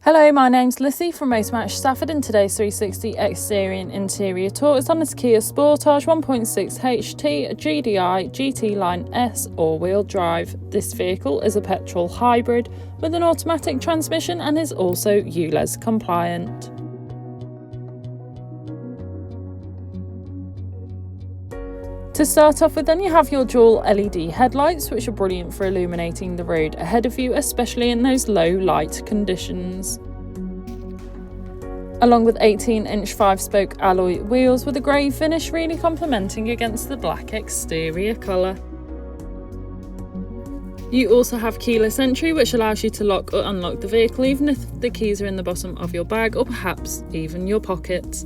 Hello, my name's Lissy from Motor Match Stafford, and today's 360 exterior and interior tour is on this Kia Sportage 1.6 HT GDi GT Line S all-wheel drive. This vehicle is a petrol hybrid with an automatic transmission and is also ULEZ compliant. To start off with, then you have your dual LED headlights, which are brilliant for illuminating the road ahead of you, especially in those low light conditions. Along with 18-inch 5-spoke alloy wheels with a grey finish, really complementing against the black exterior colour. You also have keyless entry, which allows you to lock or unlock the vehicle even if the keys are in the bottom of your bag or perhaps even your pocket.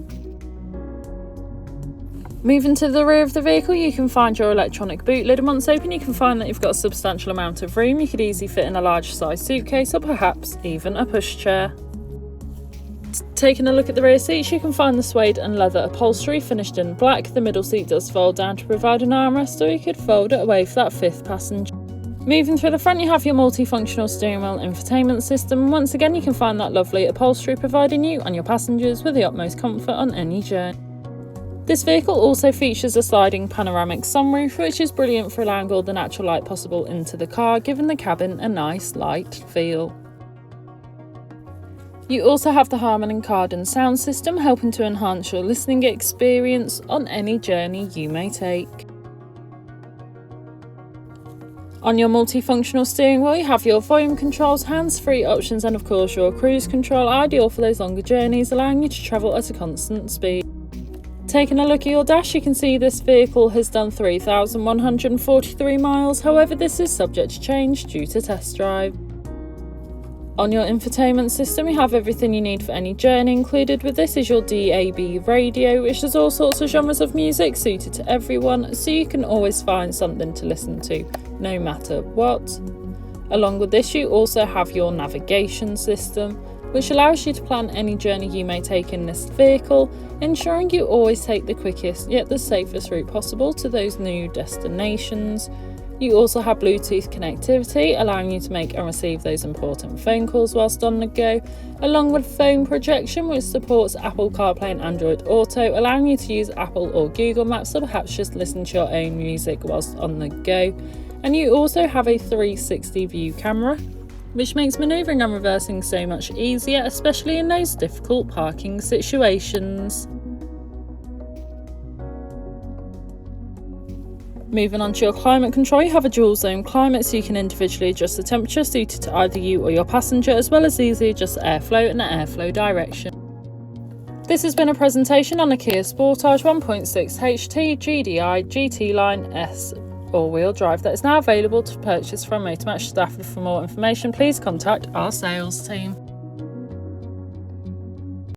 Moving to the rear of the vehicle, you can find your electronic boot lid, and once open you can find that you've got a substantial amount of room. You could easily fit in a large size suitcase or perhaps even a pushchair. Taking a look at the rear seats, you can find the suede and leather upholstery finished in black. The middle seat does fold down to provide an armrest, or you could fold it away for that fifth passenger. Moving through the front, you have your multifunctional steering wheel infotainment system, and once again you can find that lovely upholstery providing you and your passengers with the utmost comfort on any journey. This vehicle also features a sliding panoramic sunroof, which is brilliant for allowing all the natural light possible into the car, giving the cabin a nice light feel. You also have the Harman and Kardon sound system, helping to enhance your listening experience on any journey you may take. On your multifunctional steering wheel, you have your volume controls, hands-free options, and of course your cruise control, ideal for those longer journeys, allowing you to travel at a constant speed. Taking a look at your dash, you can see this vehicle has done 3,143 miles, however this is subject to change due to test drive. On your infotainment system, you have everything you need for any journey. Included with this is your DAB radio, which has all sorts of genres of music suited to everyone, so you can always find something to listen to, no matter what. Along with this, you also have your navigation system, which allows you to plan any journey you may take in this vehicle, ensuring you always take the quickest yet the safest route possible to those new destinations. You also have Bluetooth connectivity, allowing you to make and receive those important phone calls whilst on the go, along with phone projection, which supports Apple CarPlay and Android Auto, allowing you to use Apple or Google Maps, or perhaps just listen to your own music whilst on the go. And you also have a 360 view camera, which makes manoeuvring and reversing so much easier, especially in those difficult parking situations. Moving on to your climate control, you have a dual zone climate, so you can individually adjust the temperature suited to either you or your passenger, as well as easily adjust the airflow and the airflow direction. This has been a presentation on the Kia Sportage 1.6 HT GDi GT Line S all-wheel drive that is now available to purchase from Motor Match Stafford. For more information, please contact our sales team.